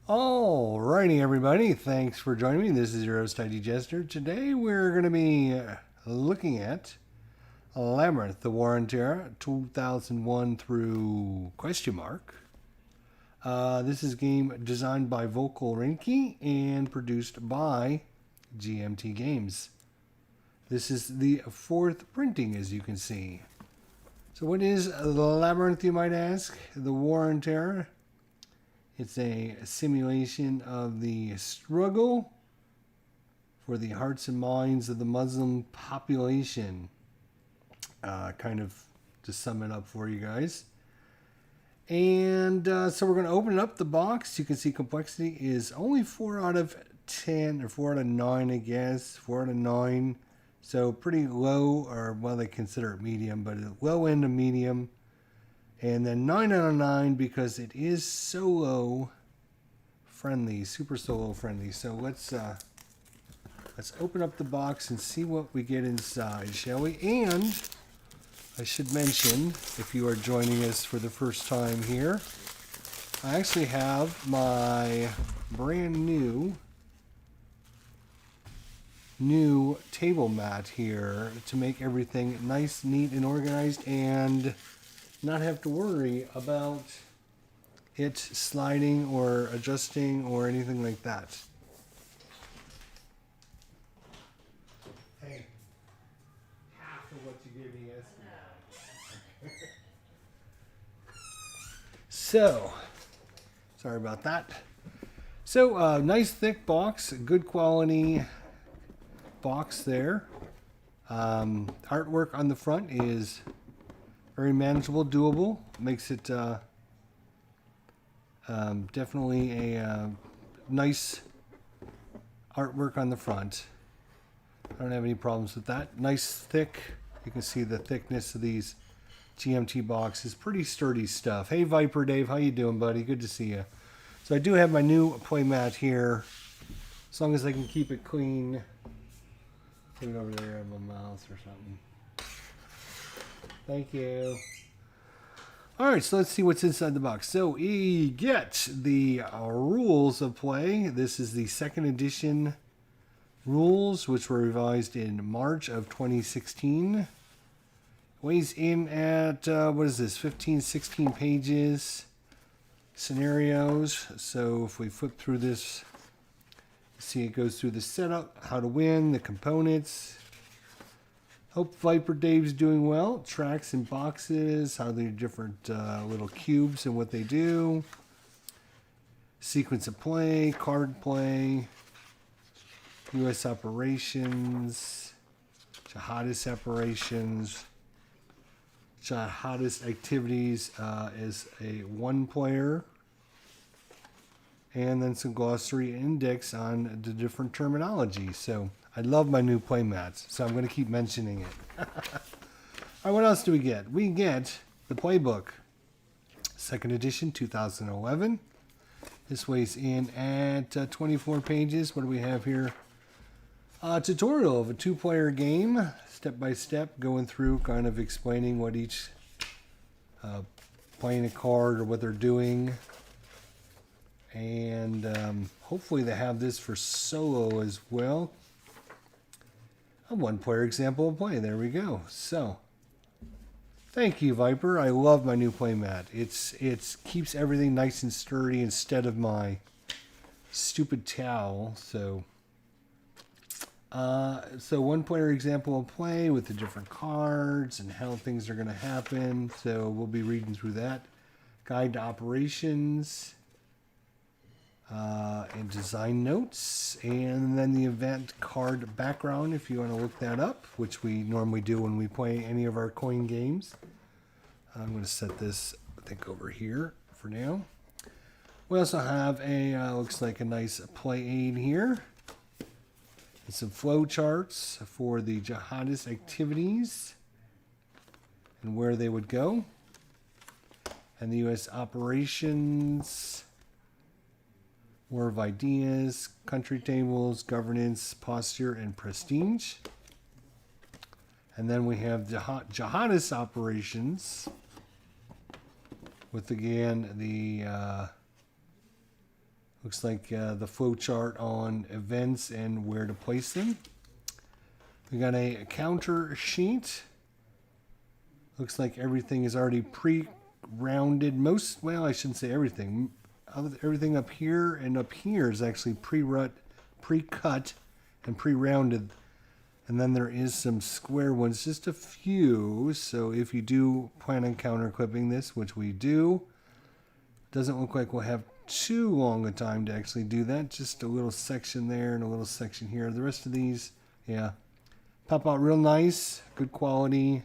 Alrighty, everybody. Thanks for joining me. This is your host, ID Jester. Today we're going to be looking at Labyrinth, the War on Terror, 2001 through question mark. This is a game designed by Vocal Rinky and produced by GMT Games. This is the fourth printing, as you can see. So what is Labyrinth, you might ask? The War on Terror. It's a simulation of the struggle for the hearts and minds of the Muslim population. Kind of to sum it up for you guys. And so we're going to open up the box. You can see complexity is only 4 out of 10, or 4 out of 9, I guess. 4 out of 9. So pretty low, or well, they consider it medium, but low end of medium. And then 9 out of 9 because it is solo friendly, super solo friendly. So let's open up the box and see what we get inside, shall we? And I should mention, if you are joining us for the first time here, I actually have my brand new table mat here to make everything nice, neat, and organized, and not have to worry about it sliding or adjusting or anything like that. Hey, half of what you gave me yesterday. So, sorry about that. So, nice thick box, good quality box there. Artwork on the front is very manageable, doable. Makes it definitely a nice artwork on the front. I don't have any problems with that. Nice thick. You can see the thickness of these GMT boxes. Pretty sturdy stuff. Hey Viper Dave, how you doing, buddy? Good to see you. So I do have my new playmat here. As long as I can keep it clean. Put it over there in my mouth or something. Thank you. All right, so let's see what's inside the box. So we get the rules of play. This is the second edition rules, which were revised in March of 2016. Weighs in at, what is this, 15, 16 pages. Scenarios. So if we flip through this, see it goes through the setup, how to win, the components. Hope Viper Dave's doing well. Tracks and boxes, how they're different little cubes and what they do. Sequence of play, card play, U.S. operations, jihadist operations, jihadist activities is a one player. And then some glossary index on the different terminology. So I love my new playmats, so I'm going to keep mentioning it. All right, what else do we get? We get the playbook, second edition, 2011. This weighs in at 24 pages. What do we have here? A tutorial of a two-player game, step by step, going through, kind of explaining what each playing a card or what they're doing. And hopefully they have this for solo as well. A one-player example of play. There we go. So, thank you, Viper. I love my new playmat. It keeps everything nice and sturdy instead of my stupid towel. So one-player example of play with the different cards and how things are going to happen. So we'll be reading through that. Guide to operations. And design notes, and then the event card background if you want to look that up, which we normally do when we play any of our coin games. I'm going to set this, I think, over here for now. We also have a, looks like a nice play aid here. And some flow charts for the jihadist activities and where they would go. And the U.S. operations. War of ideas, country tables, governance, posture, and prestige. And then we have jihadist operations with, again, the Looks like the flow chart on events and where to place them. We got a counter sheet. Looks like everything is already pre-rounded. Well, I shouldn't say everything. Everything up here and up here is actually pre-cut and pre-rounded. And then there is some square ones, just a few. So if you do plan on counter clipping this, which we do, doesn't look like we'll have too long a time to actually do that. Just a little section there and a little section here. The rest of these, yeah, pop out real nice, good quality.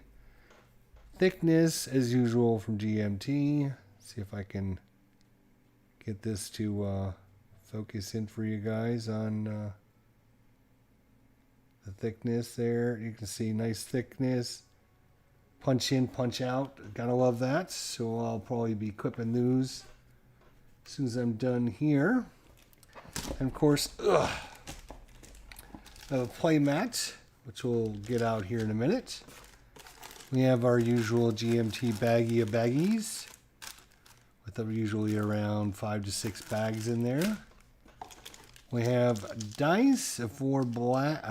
Thickness, as usual, from GMT. See if I can get this to focus in for you guys on the thickness there. You can see nice thickness. Punch in, punch out. Gotta love that. So I'll probably be clipping those as soon as I'm done here. And of course, a play mat, which we'll get out here in a minute. We have our usual GMT baggie of baggies with usually around 5 to 6 bags in there. We have dice, 3 black,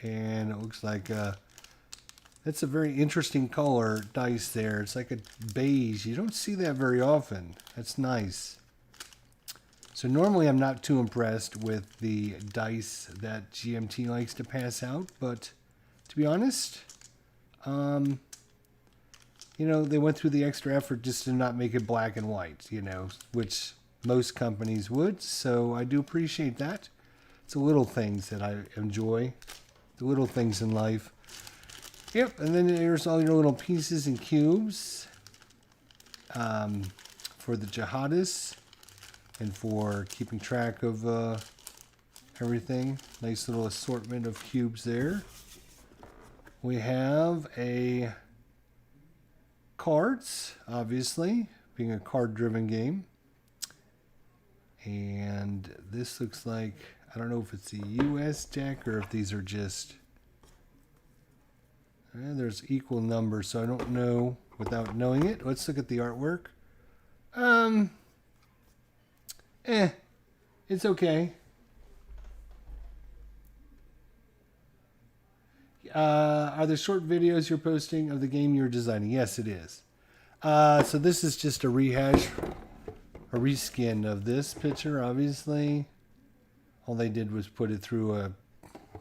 and it looks like that's a very interesting color dice there. It's like a beige. You don't see that very often. That's nice. So normally I'm not too impressed with the dice that GMT likes to pass out, but to be honest, you know, they went through the extra effort just to not make it black and white, you know, which most companies would. So I do appreciate that. It's the little things that I enjoy, the little things in life. Yep, and then there's all your little pieces and cubes for the jihadists and for keeping track of everything. Nice little assortment of cubes there. We have a cards, obviously, being a card-driven game. And this looks like, I don't know if it's a US deck or if these are just, there's equal numbers, so I don't know without knowing it. Let's look at the artwork. It's okay. Are there short videos you're posting of the game you're designing? Yes, it is. So this is just a rehash, a reskin of this picture, obviously. All they did was put it through a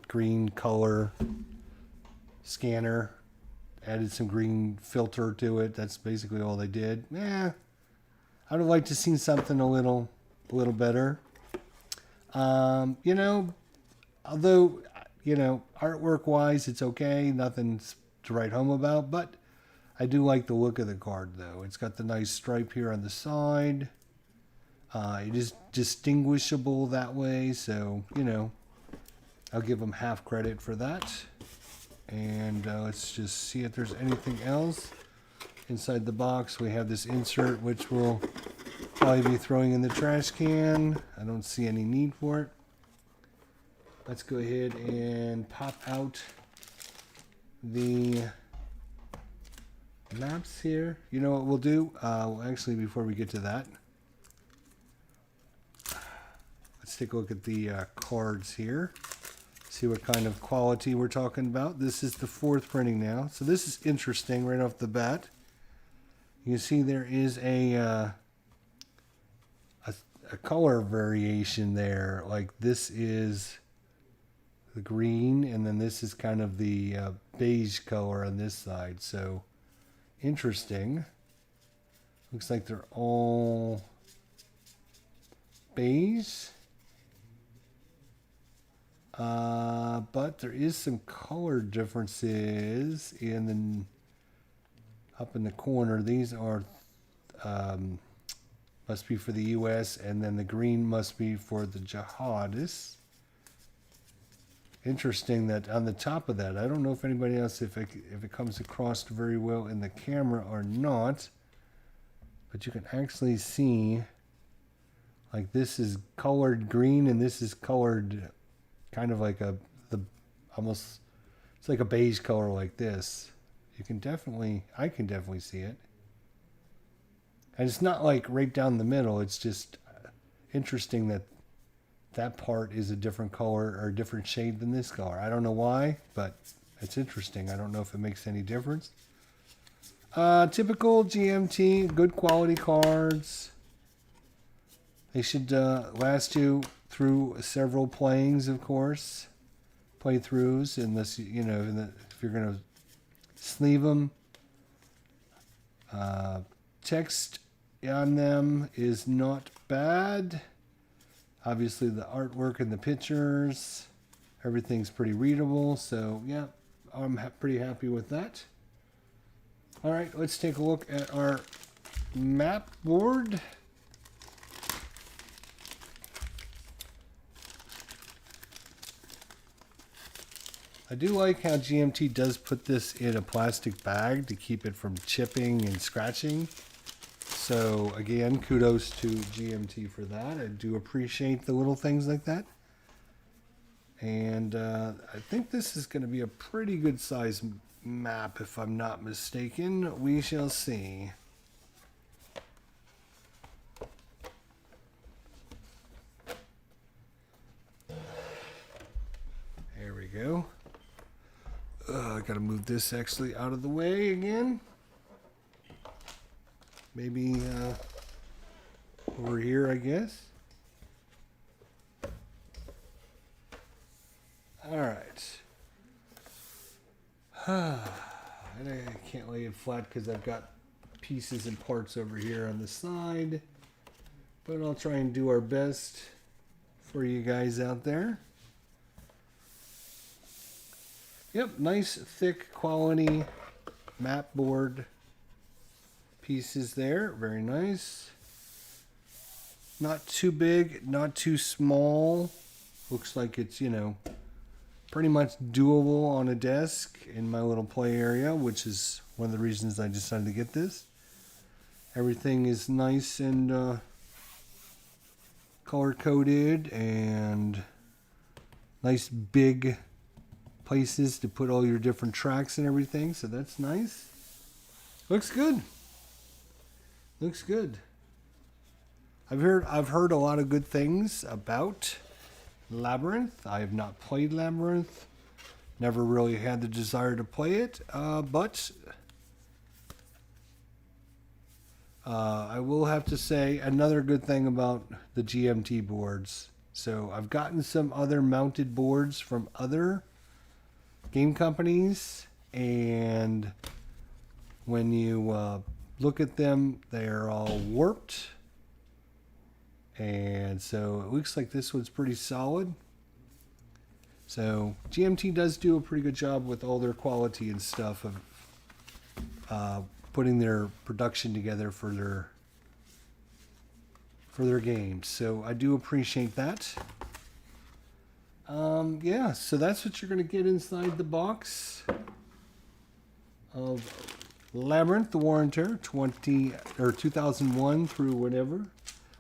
green color scanner, added some green filter to it. That's basically all they did. I would have liked to see something a little better. You know, although, you know, artwork-wise, it's okay. Nothing to write home about, but I do like the look of the card, though. It's got the nice stripe here on the side. It is distinguishable that way, so, you know, I'll give them half credit for that. And let's just see if there's anything else. Inside the box, we have this insert, which we'll probably be throwing in the trash can. I don't see any need for it. Let's go ahead and pop out the maps here. You know what we'll do? Well, actually, before we get to that, let's take a look at the cards here. See what kind of quality we're talking about. This is the 4th printing now. So this is interesting right off the bat. You can see there is a color variation there. Like this is the green, and then this is kind of the beige color on this side. So interesting. Looks like they're all beige. But there is some color differences up in the corner. These are must be for the US, and then the green must be for the jihadists. Interesting that on the top of that, I don't know if anybody else, if it comes across very well in the camera or not, but you can actually see, like, this is colored green and this is colored kind of like almost, it's like a beige color like this. I can definitely see it. And it's not like right down the middle, it's just interesting that that part is a different color or a different shade than this color. I don't know why, but it's interesting. I don't know if it makes any difference. Typical GMT, good quality cards. They should last you through several playings, of course. Playthroughs, unless, you know, if you're going to sleeve them. Text on them is not bad. Obviously, the artwork and the pictures, everything's pretty readable. So, yeah, I'm pretty happy with that. All right, let's take a look at our map board. I do like how GMT does put this in a plastic bag to keep it from chipping and scratching. So again, kudos to GMT for that. I do appreciate the little things like that. And I think this is going to be a pretty good size map, if I'm not mistaken. We shall see. There we go. I gotta move this actually out of the way again. Maybe over here, I guess. All right. I can't lay it flat because I've got pieces and parts over here on the side. But I'll try and do our best for you guys out there. Yep, nice thick quality map board pieces there. Very nice. Not too big, not too small. Looks like it's, you know, pretty much doable on a desk in my little play area, which is one of the reasons I decided to get this. Everything is nice and color coded and nice big places to put all your different tracks and everything, so that's nice. Looks good. Looks good. I've heard a lot of good things about Labyrinth. I have not played Labyrinth. Never really had the desire to play it, but I will have to say another good thing about the GMT boards. So I've gotten some other mounted boards from other game companies, and when you look at them, they're all warped, and so it looks like this one's pretty solid. So GMT does do a pretty good job with all their quality and stuff of putting their production together for their games, so I do appreciate that. Yeah, so that's what you're going to get inside the box of Labyrinth, the War and Terror, 2001 through whatever.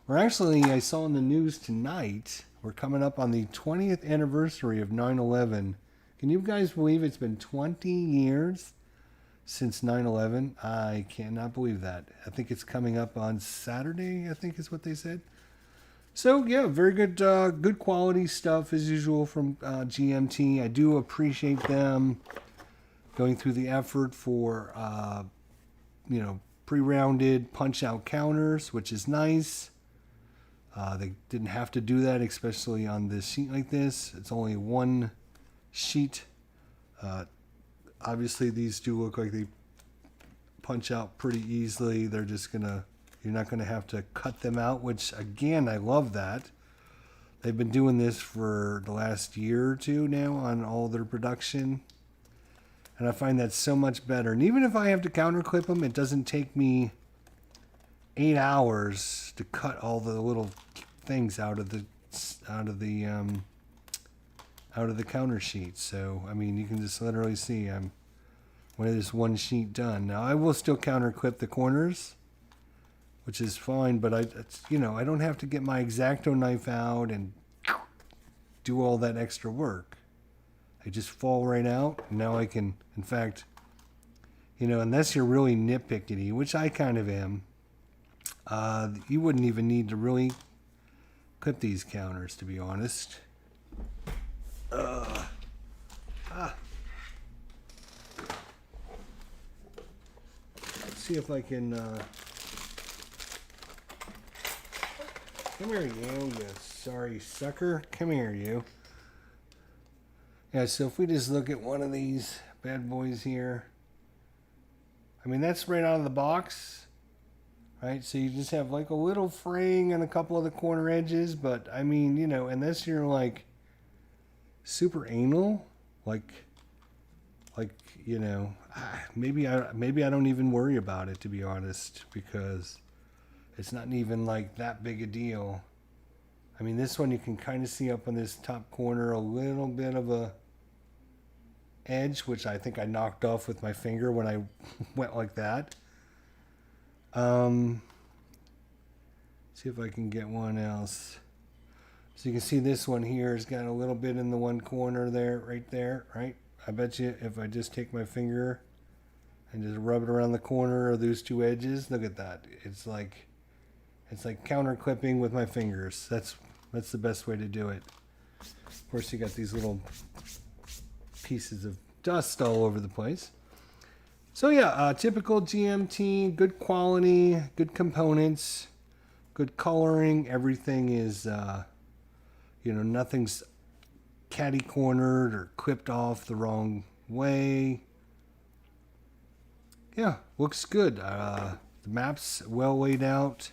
We're actually, I saw in the news tonight, we're coming up on the 20th anniversary of 9/11. Can you guys believe it's been 20 years since 9/11? I cannot believe that. I think it's coming up on Saturday, I think is what they said. So yeah, very good, good quality stuff as usual from GMT. I do appreciate them going through the effort for, you know, pre-rounded punch-out counters, which is nice. They didn't have to do that, especially on this sheet like this. It's only one sheet. Obviously, these do look like they punch out pretty easily. They're just gonna. You're not going to have to cut them out, which, again, I love that. They've been doing this for the last year or two now on all their production. And I find that so much better. And even if I have to counter clip them, it doesn't take me 8 hours to cut all the little things out of the counter sheet. So, I mean, you can just literally see I'm with this one sheet done. Now, I will still counter clip the corners, which is fine, but I don't have to get my X-Acto knife out and do all that extra work. They just fall right out. And now I can, in fact, unless you're really nitpicky, which I kind of am, you wouldn't even need to really clip these counters, to be honest. Let's see if I can. Come here, you sorry sucker. Come here, you. Yeah, so if we just look at one of these bad boys here, I mean, that's right out of the box, right? So you just have like a little fraying on a couple of the corner edges, but I mean, you know, unless you're like super anal, like you know, maybe I don't even worry about it, to be honest, because it's not even like that big a deal. I mean, this one you can kind of see up on this top corner a little bit of a edge, which I think I knocked off with my finger when I went like that. See if I can get one else. So you can see this one here has got a little bit in the one corner there, right there, right? I bet you if I just take my finger and just rub it around the corner of those two edges, look at that. It's like counter clipping with my fingers. That's the best way to do it. Of course, you got these little pieces of dust all over the place. So yeah, typical GMT, good quality, good components, good coloring. Everything is, you know, nothing's catty cornered or clipped off the wrong way. Yeah, looks good. The map's well laid out.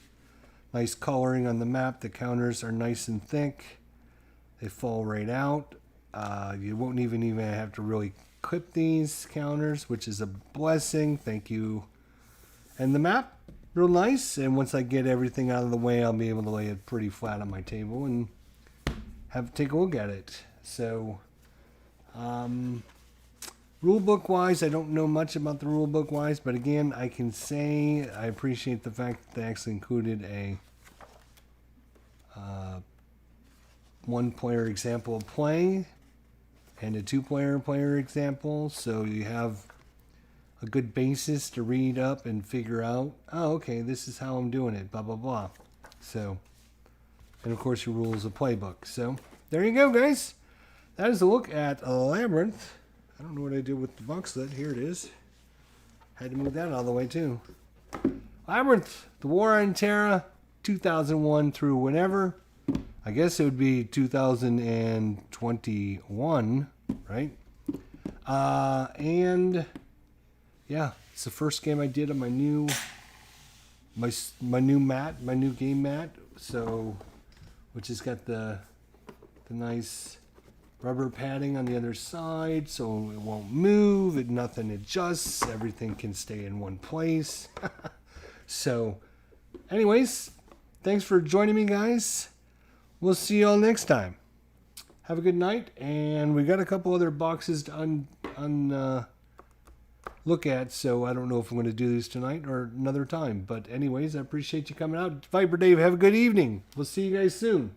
Nice coloring on the map. The counters are nice and thick. They fall right out. You won't even have to really clip these counters, which is a blessing. Thank you. And the map, real nice. And once I get everything out of the way, I'll be able to lay it pretty flat on my table and take a look at it. So, rulebook wise, I don't know much about the rulebook wise, but again, I can say I appreciate the fact that they actually included a one-player example of play and a two-player example, so you have a good basis to read up and figure out, oh, okay, this is how I'm doing it, blah, blah, blah. So, and of course your rules of playbook. So, there you go, guys. That is a look at Labyrinth. I don't know what I did with the box lid. Here it is. Had to move that out of the way, too. Labyrinth, The War on Terra, 2001 through whenever. I guess it would be 2021, right? And yeah, it's the first game I did on my new mat, my new game mat. So, which has got the nice rubber padding on the other side, so it won't move. Nothing adjusts. Everything can stay in one place. So, anyways, thanks for joining me, guys. We'll see you all next time. Have a good night, and we got a couple other boxes to look at, so I don't know if I'm going to do these tonight or another time. But anyways, I appreciate you coming out. Viper Dave, have a good evening. We'll see you guys soon.